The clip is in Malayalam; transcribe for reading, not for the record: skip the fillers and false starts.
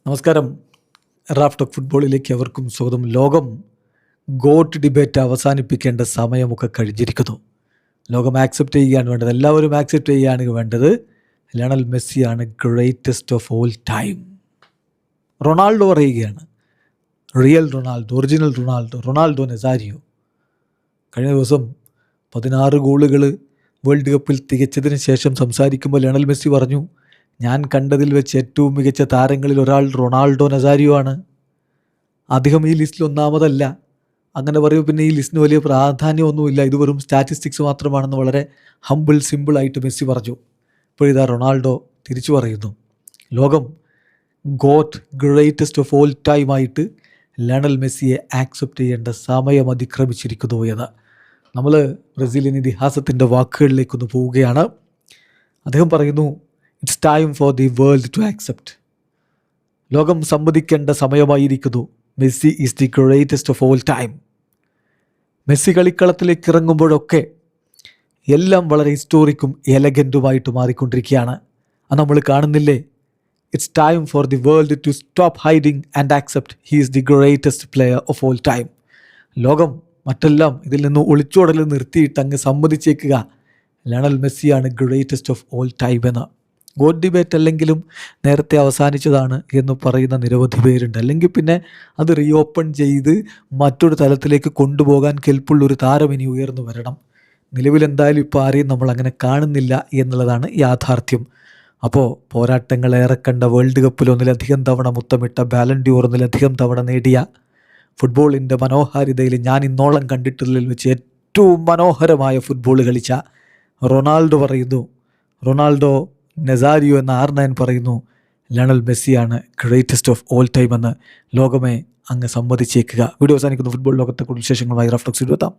നമസ്കാരം. റാഫ് ടോക്ക് ഫുട്ബോളിലേക്ക് അവർക്കും സ്വാഗതം. ലോകം ഗോട്ട് ഡിബേറ്റ് അവസാനിപ്പിക്കേണ്ട സമയമൊക്കെ കഴിഞ്ഞിരിക്കുന്നു. ലോകം ആക്സെപ്റ്റ് ചെയ്യുകയാണ് വേണ്ടത്, എല്ലാവരും ആക്സെപ്റ്റ് ചെയ്യുകയാണ് വേണ്ടത്. ലയണൽ മെസ്സിയാണ് greatest of all time. Ronaldo പറയുകയാണ്, real Ronaldo, original Ronaldo, Ronaldo Nazario. കഴിഞ്ഞ ദിവസം 16 ഗോളുകൾ വേൾഡ് കപ്പിൽ തികച്ചതിന് ശേഷം സംസാരിക്കുമ്പോൾ ലയണൽ മെസ്സി പറഞ്ഞു, ഞാൻ കണ്ടതിൽ വെച്ച് ഏറ്റവും മികച്ച താരങ്ങളിൽ ഒരാൾ റൊണാൾഡോ നസാരിയോ ആണ്. അദ്ദേഹം ഈ ലിസ്റ്റിൽ ഒന്നാമതല്ല. അങ്ങനെ പറയുമ്പോൾ പിന്നെ ഈ ലിസ്റ്റിന് വലിയ പ്രാധാന്യമൊന്നുമില്ല, ഇത് വെറും സ്റ്റാറ്റിസ്റ്റിക്സ് മാത്രമാണെന്ന് വളരെ സിമ്പിളായിട്ട് മെസ്സി പറഞ്ഞു. ഇപ്പോഴിതാ റൊണാൾഡോ തിരിച്ചു പറയുന്നു, ലോകം got greatest of all time ആയിട്ട് ലയണൽ മെസ്സിയെ ആക്സെപ്റ്റ് ചെയ്യേണ്ട സമയം അതിക്രമിച്ചിരിക്കുന്നു എന്ന്. നമ്മൾ ബ്രസീലിയൻ ഇതിഹാസത്തിൻ്റെ വാക്കുകളിലേക്കൊന്ന് പോവുകയാണ്. അദ്ദേഹം പറയുന്നു, it's time for the world to accept. ലോകം സമ്മതിക്കേണ്ട സമയമായിരിക്കുന്നു. Messi is the greatest of all time. Messi കളിക്കളത്തിലേക്ക് ഇറങ്ങുമ്പോഴൊക്കെ എല്ലാം വളരെ ഹിസ്റ്റോറിക്കും എലഗൻറ്റുമായിട്ട് മാറിക്കൊണ്ടിരിക്കുകയാണ്. അത് നമ്മൾ കാണുന്നില്ലേ? It's time for the world to stop hiding and accept he is the greatest player of all time. ലോകം മറ്റെല്ലാം ഇതിൽ നിന്ന് ഒളിച്ചോടൽ നിർത്തിയിട്ട് അങ്ങ് സമ്മതിച്ചേക്കുക, ലയണൽ മെസ്സിയാണ് ഗ്രേറ്റസ്റ്റ് ഓഫ് ഓൾ ടൈം എന്ന്. ഗോട്ട് ഡിബേറ്റ് അല്ലെങ്കിലും നേരത്തെ അവസാനിച്ചതാണ് എന്ന് പറയുന്ന നിരവധി പേരുണ്ട്. അല്ലെങ്കിൽ പിന്നെ അത് റീഓപ്പൺ ചെയ്ത് മറ്റൊരു തലത്തിലേക്ക് കൊണ്ടുപോകാൻ കെൽപ്പുള്ളൊരു താരം ഇനി ഉയർന്നു വരണം. നിലവിലെന്തായാലും ഇപ്പോൾ ആരെയും നമ്മൾ അങ്ങനെ കാണുന്നില്ല എന്നുള്ളതാണ് യാഥാർത്ഥ്യം. അപ്പോൾ പോരാട്ടങ്ങളേറെ കണ്ട, വേൾഡ് കപ്പിൽ ഒന്നിലധികം തവണ മുത്തമിട്ട, ബാലൻ ഡ്യൂർ ഒന്നിലധികം തവണ നേടിയ, ഫുട്ബോളിൻ്റെ മനോഹാരിതയിൽ ഞാൻ ഇന്നോളം കണ്ടിട്ടുള്ളതിൽ വെച്ച് ഏറ്റവും മനോഹരമായ ഫുട്ബോൾ കളിച്ച റൊണാൾഡോ പറയുന്നു, റൊണാൾഡോ നസാരിയോ എന്ന R9 പറയുന്നു, ലയണൽ മെസ്സിയാണ് ഗ്രേറ്റസ്റ്റ് ഓഫ് ഓൾ ടൈം എന്ന്. ലോകമേ അങ്ങ് സമ്മതിച്ചേക്കുക. വീഡിയോ അവസാനിക്കുന്നു. ഫുട്ബോൾ ലോകത്തെ കൂടുതൽ വിശേഷങ്ങളുമായി റാഫ് ടോക്സ് എത്താം.